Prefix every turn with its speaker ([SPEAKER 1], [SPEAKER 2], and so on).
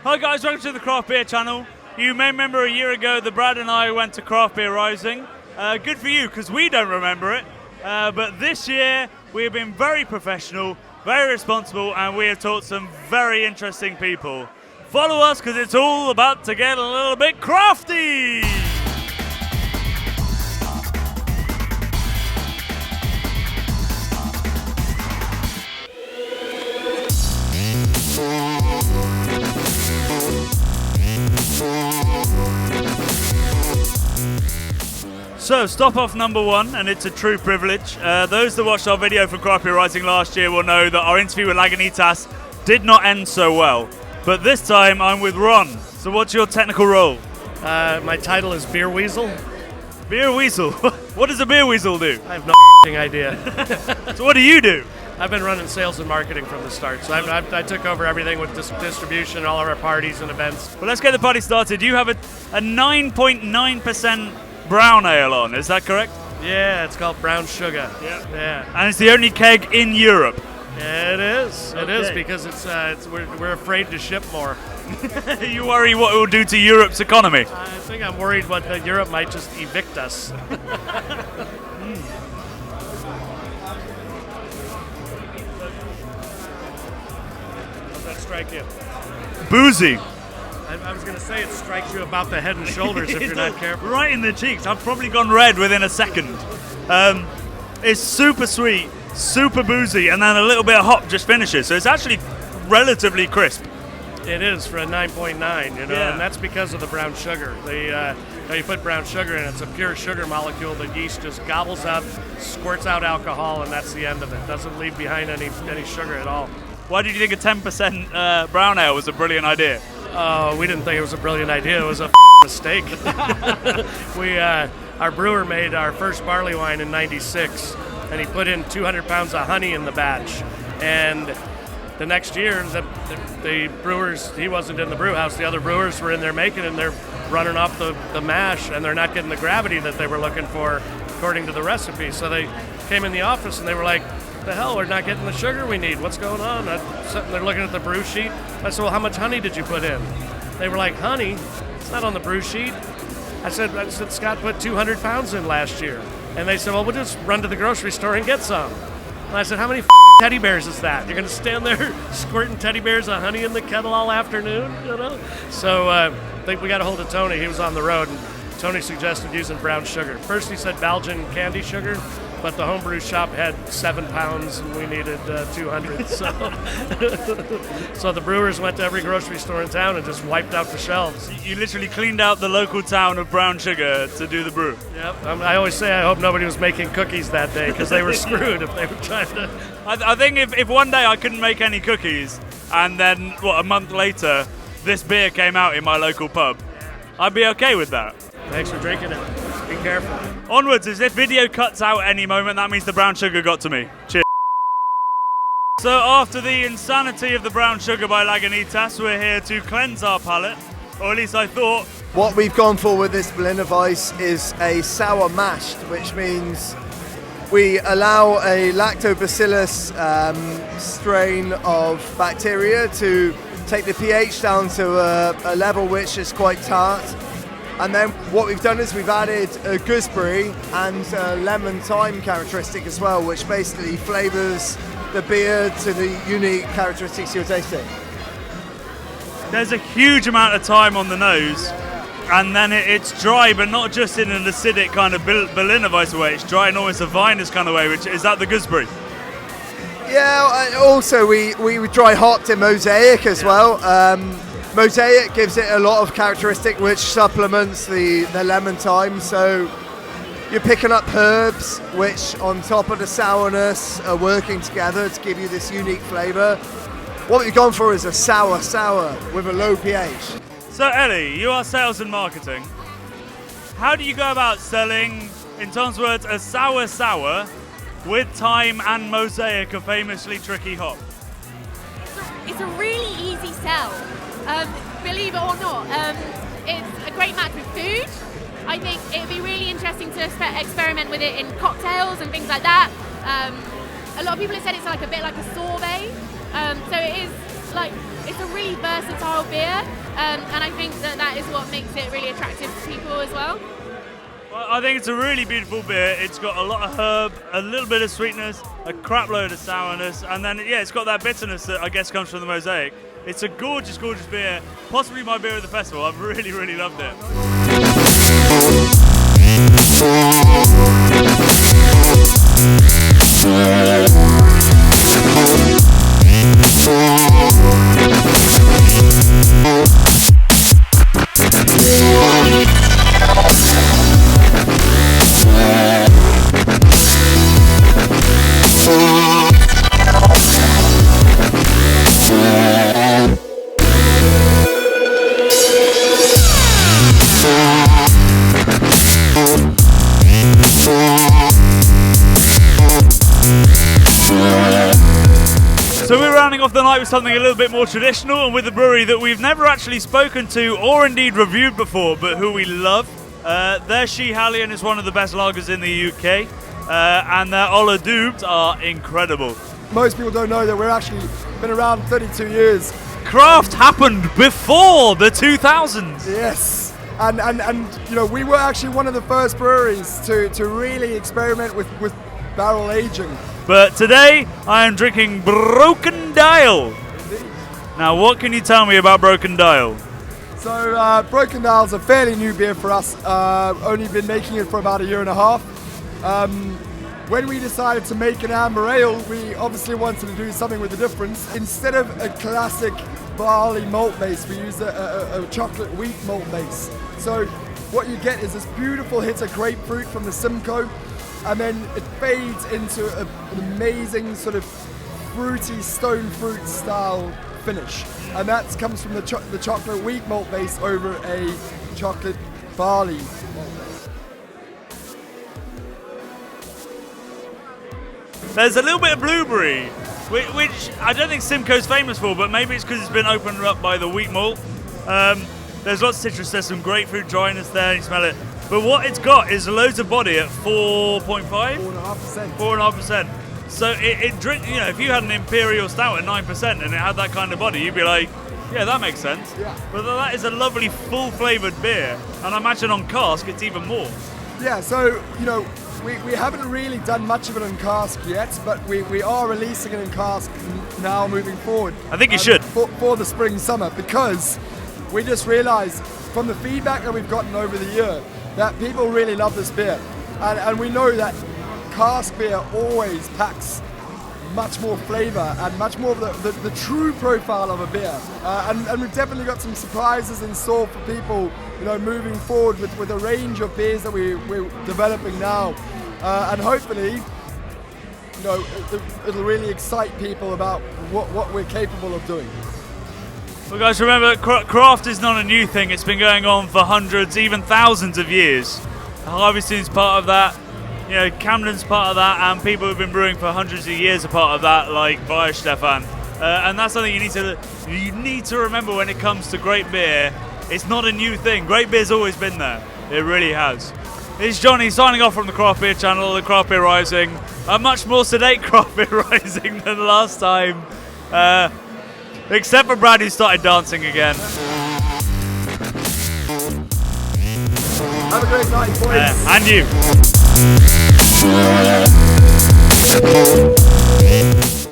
[SPEAKER 1] Hi guys, welcome to the Craft Beer channel. You may remember a year ago that Brad and I went to Craft Beer Rising. Good for you, because we don't remember it. But this year, we have been very professional, very responsible, and we have taught some very interesting people. Follow us, because it's all about to get a little bit crafty! So, stop off number one, and it's a true privilege. Those that watched our video for Craft Beer Rising last year will know that our interview with Lagunitas did not end so well. But this time, I'm with Ron. So what's your technical role?
[SPEAKER 2] My title is Beer Weasel.
[SPEAKER 1] Beer Weasel? What does a beer weasel do?
[SPEAKER 2] I have no idea.
[SPEAKER 1] So what do you do?
[SPEAKER 2] I've been running sales and marketing from the start. So I took over everything with distribution, all of our parties and events.
[SPEAKER 1] Well, let's get the party started. You have a 9.9% brown ale on, is that correct?
[SPEAKER 2] Yeah, it's called Brown Sugar. Yeah.
[SPEAKER 1] And it's the only keg in Europe.
[SPEAKER 2] Yeah, it is.
[SPEAKER 1] Okay.
[SPEAKER 2] It is because we're afraid to ship more.
[SPEAKER 1] You worry what it will do to Europe's economy?
[SPEAKER 2] I think I'm worried that Europe might just evict us. Does that strike you?
[SPEAKER 1] Boozy.
[SPEAKER 2] I was going to say it strikes you about the head and shoulders if you're not careful.
[SPEAKER 1] Right in the cheeks. I've probably gone red within a second. It's super sweet, super boozy, and then a little bit of hop just finishes. So it's actually relatively crisp.
[SPEAKER 2] It is for a 9.9,
[SPEAKER 1] Yeah.
[SPEAKER 2] and that's because of the brown sugar. You put brown sugar in, it's a pure sugar molecule that yeast just gobbles up, squirts out alcohol, and that's the end of it. Doesn't leave behind any sugar at all.
[SPEAKER 1] Why did you think a 10% brown ale was a brilliant idea?
[SPEAKER 2] Oh, we didn't think it was a brilliant idea. It was a mistake. Our brewer made our first barley wine in '96, and he put in 200 pounds of honey in the batch. And the next year, the brewers, he wasn't in the brew house, the other brewers were in there making it, and they're running off the mash, and they're not getting the gravity that they were looking for according to the recipe. So they came in the office, and they were like, the hell, we're not getting the sugar we need. What's going on? They're looking at the brew sheet. I said, well, how much honey did you put in? They were like, honey? It's not on the brew sheet. I said, Scott put 200 pounds in last year. And they said, well, we'll just run to the grocery store and get some. And I said, how many teddy bears is that? You're going to stand there squirting teddy bears of honey in the kettle all afternoon? So I think we got a hold of Tony. He was on the road, and Tony suggested using brown sugar. First he said Belgian candy sugar, but the homebrew shop had 7 pounds and we needed 200. So the brewers went to every grocery store in town and just wiped out the shelves.
[SPEAKER 1] You literally cleaned out the local town of brown sugar to do the brew.
[SPEAKER 2] Yep. I always say I hope nobody was making cookies that day, because they were screwed if they were trying to.
[SPEAKER 1] I think if one day I couldn't make any cookies, and then, a month later, this beer came out in my local pub, I'd be okay with that.
[SPEAKER 2] Thanks for drinking it. Be careful.
[SPEAKER 1] Onwards, as if video cuts out any moment, that means the brown sugar got to me. Cheers. So after the insanity of the brown sugar by Lagunitas, we're here to cleanse our palate, or at least I thought.
[SPEAKER 3] What we've gone for with this Berliner Weiss is a sour mashed, which means we allow a lactobacillus strain of bacteria to take the pH down to a level which is quite tart. And then what we've done is we've added a gooseberry and a lemon thyme characteristic as well, which basically flavours the beer to the unique characteristics you're tasting.
[SPEAKER 1] There's a huge amount of thyme on the nose, and then it's dry, but not just in an acidic kind of Berliner Weiss way. It's dry in almost a vinous kind of way, which is that the gooseberry?
[SPEAKER 3] Yeah, also we dry hopped in Mosaic as well. Mosaic gives it a lot of characteristic which supplements the lemon thyme, so you're picking up herbs which on top of the sourness are working together to give you this unique flavour. What we've gone for is a sour with a low pH.
[SPEAKER 1] So Ellie, you are sales and marketing. How do you go about selling, in Tom's words, a sour with thyme and Mosaic, a famously tricky hop?
[SPEAKER 4] It's a really easy sell. Believe it or not, it's a great match with food. I think it'd be really interesting to experiment with it in cocktails and things like that. A lot of people have said it's like a bit like a sorbet. So it is like it's a really versatile beer, and I think that is what makes it really attractive to people as well.
[SPEAKER 1] Well, I think it's a really beautiful beer. It's got a lot of herb, a little bit of sweetness, a crap load of sourness, and then it's got that bitterness that I guess comes from the mosaic. It's a gorgeous, gorgeous beer. Possibly my beer of the festival. I've really, really loved it. So we're rounding off the night with something a little bit more traditional and with a brewery that we've never actually spoken to or indeed reviewed before, but who we love. Their Hallion is one of the best lagers in the UK, and their Ola Dubs are incredible.
[SPEAKER 5] Most people don't know that we're actually been around 32 years.
[SPEAKER 1] Craft happened before the 2000s.
[SPEAKER 5] Yes, and you know, we were actually one of the first breweries to really experiment with barrel aging.
[SPEAKER 1] But today I am drinking Broken Dial. Now, what can you tell me about Broken Dial?
[SPEAKER 5] So Broken Dial's a fairly new beer for us. Only been making it for about a year and a half. When we decided to make an amber ale, we obviously wanted to do something with a difference. Instead of a classic barley malt base, we used a chocolate wheat malt base. So what you get is this beautiful hit of grapefruit from the Simcoe, and then it fades into an amazing sort of fruity stone fruit style finish. And that comes from the chocolate wheat malt base over a chocolate barley malt base.
[SPEAKER 1] There's a little bit of blueberry, which I don't think Simcoe's famous for, but maybe it's because it's been opened up by the wheat malt. There's lots of citrus, there's some grapefruit dryness there, you smell it. But what it's got is loads of body at 4.5?
[SPEAKER 5] 4.5%.
[SPEAKER 1] 4.5%. So it drink, you know, if you had an imperial stout at 9% and it had that kind of body, you'd be like, yeah, that makes sense.
[SPEAKER 5] Yeah.
[SPEAKER 1] But that is a lovely full flavoured beer, and I imagine on cask it's even more.
[SPEAKER 5] Yeah, so, you know, we haven't really done much of it in cask yet, but we are releasing it in cask now moving forward.
[SPEAKER 1] I think you should.
[SPEAKER 5] For the spring summer, because we just realised from the feedback that we've gotten over the year that people really love this beer. And we know that cask beer always packs much more flavour and much more of the true profile of a beer. And we've definitely got some surprises in store for people, you know, moving forward with a range of beers that we're developing now. And hopefully, you know, it'll really excite people about what we're capable of doing.
[SPEAKER 1] Well, guys, remember, craft is not a new thing. It's been going on for hundreds, even thousands of years. Harviestoun's part of that. You know, Camden's part of that, and people who've been brewing for hundreds of years are part of that, like Stefan. And that's something you need to remember when it comes to great beer. It's not a new thing. Great beer's always been there. It really has. This is Jonny signing off from the Craft Beer Channel, the Craft Beer Rising. A much more sedate Craft Beer Rising than last time. Except for Brad, who started dancing again.
[SPEAKER 5] Have a great night, boys.
[SPEAKER 1] And you.